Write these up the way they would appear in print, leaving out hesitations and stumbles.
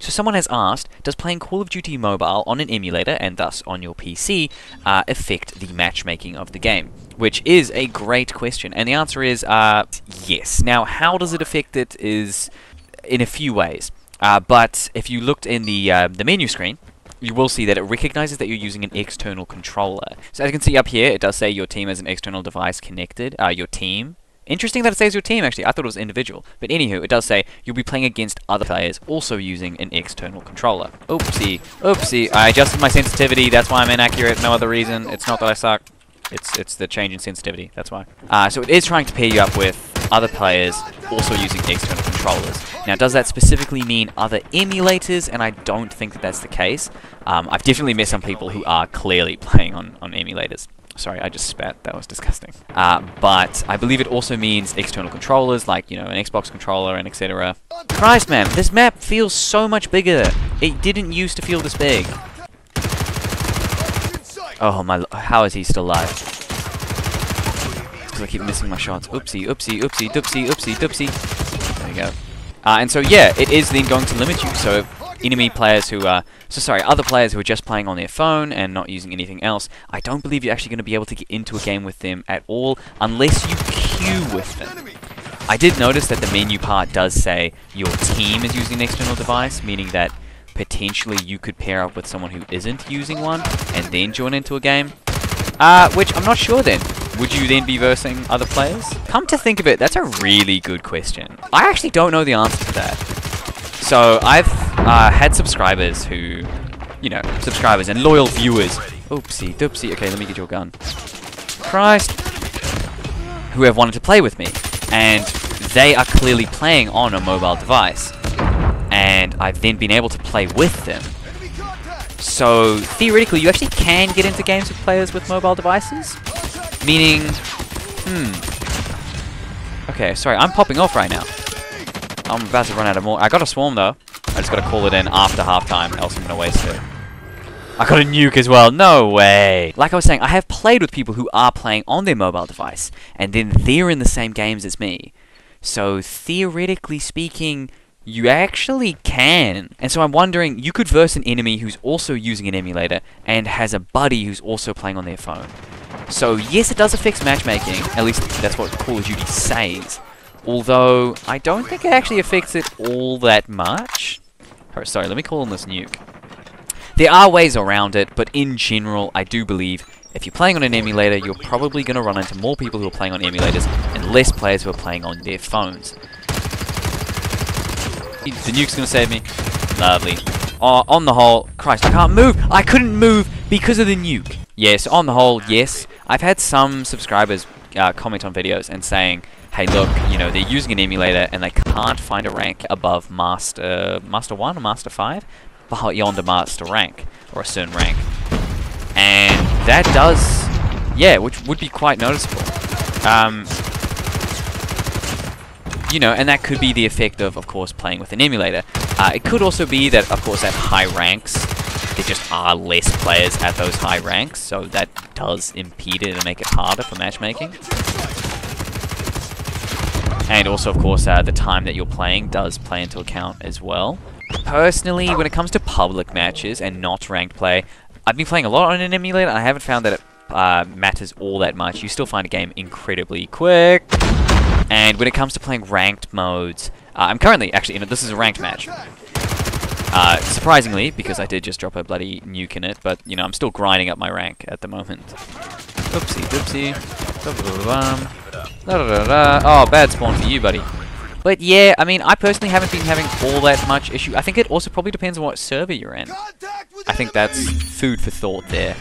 So someone has asked, does playing Call of Duty Mobile on an emulator, and thus on your PC, affect the matchmaking of the game? Which is a great question, and the answer is yes. Now, how does it affect it is in a few ways, but if you looked in the menu screen, you will see that it recognizes that you're using an external controller. So as you can see up here, it does say your team has an external device connected, your team. Interesting that it says your team, actually. I thought it was individual. But anywho, it does say you'll be playing against other players also using an external controller. Oopsie. Oopsie. I adjusted my sensitivity. That's why I'm inaccurate. No other reason. It's not that I suck. It's the change in sensitivity. That's why. So it is trying to pair you up with other players also using external controllers. Now, does that specifically mean other emulators? And I don't think that that's the case. I've definitely met some people who are clearly playing on emulators. Sorry, I just spat. That was disgusting. But I believe it also means external controllers, like, you know, an Xbox controller and etc. Christ, man, this map feels so much bigger. It didn't used to feel this big. Oh my, how is he still alive? Because I keep missing my shots. Oopsie, oopsie, oopsie, doopsie, oopsie, doopsie. There you go. And so, yeah, it is then going to limit you. So enemy players who are, other players who are just playing on their phone and not using anything else, I don't believe you're actually going to be able to get into a game with them at all unless you queue with them. I did notice that the menu part does say your team is using an external device, meaning that potentially you could pair up with someone who isn't using one and then join into a game. Which I'm not sure then. Would you then be versing other players? Come to think of it, that's a really good question. I actually don't know the answer to that. So I've had subscribers who, you know, subscribers and loyal viewers. Oopsie, doopsie. Okay, let me get your gun. Christ. Who have wanted to play with me. And they are clearly playing on a mobile device. And I've then been able to play with them. So theoretically, you actually can get into games with players with mobile devices. Meaning, okay, sorry, I'm popping off right now. I'm about to run out of more. I got a swarm though. I just gotta call it in after halftime, else I'm gonna waste it. I got a nuke as well. No way. Like I was saying, I have played with people who are playing on their mobile device, and then they're in the same games as me. So theoretically speaking, you actually can. And so I'm wondering, you could verse an enemy who's also using an emulator and has a buddy who's also playing on their phone. So yes, it does affect matchmaking. At least that's what Call of Duty says. Although, I don't think it actually affects it all that much. Oh, sorry, let me call on this nuke. There are ways around it, but in general, I do believe if you're playing on an emulator, you're probably going to run into more people who are playing on emulators and less players who are playing on their phones. The nuke's going to save me. Lovely. On the whole, Christ, I can't move! I couldn't move because of the nuke! Yes, on the whole, yes. I've had some subscribers comment on videos and saying, hey look, you know, they're using an emulator and they can't find a rank above Master 1 or Master 5? Beyond a Master rank, or a certain rank. And that does, yeah, which would be quite noticeable. You know, and that could be the effect of course, playing with an emulator. It could also be that, of course, at high ranks, there just are less players at those high ranks, so that does impede it and make it harder for matchmaking. And also, of course, the time that you're playing does play into account as well. Personally, when it comes to public matches and not ranked play, I've been playing a lot on an emulator, and I haven't found that it matters all that much. You still find a game incredibly quick. And when it comes to playing ranked modes, I'm currently, actually, this is a ranked match. Surprisingly, because I did just drop a bloody nuke in it, but, you know, I'm still grinding up my rank at the moment. Oopsie, doopsie. Oh, bad spawn for you, buddy. But yeah, I mean, I personally haven't been having all that much issue. I think it also probably depends on what server you're in. I think that's food for thought there.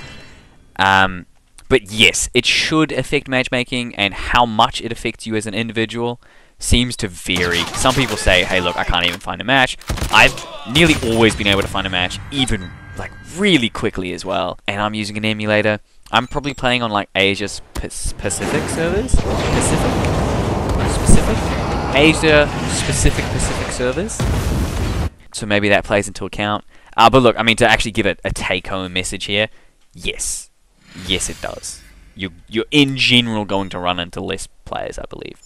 But yes, it should affect matchmaking, and how much it affects you as an individual seems to vary. Some people say, hey look, I can't even find a match. I've nearly always been able to find a match, even like really quickly as well. And I'm using an emulator. I'm probably playing on like Asia's Pacific servers? Asia-specific Pacific servers. So maybe that plays into account. But look, I mean, to actually give it a take-home message here, yes. Yes, it does. You're in general going to run into less players, I believe.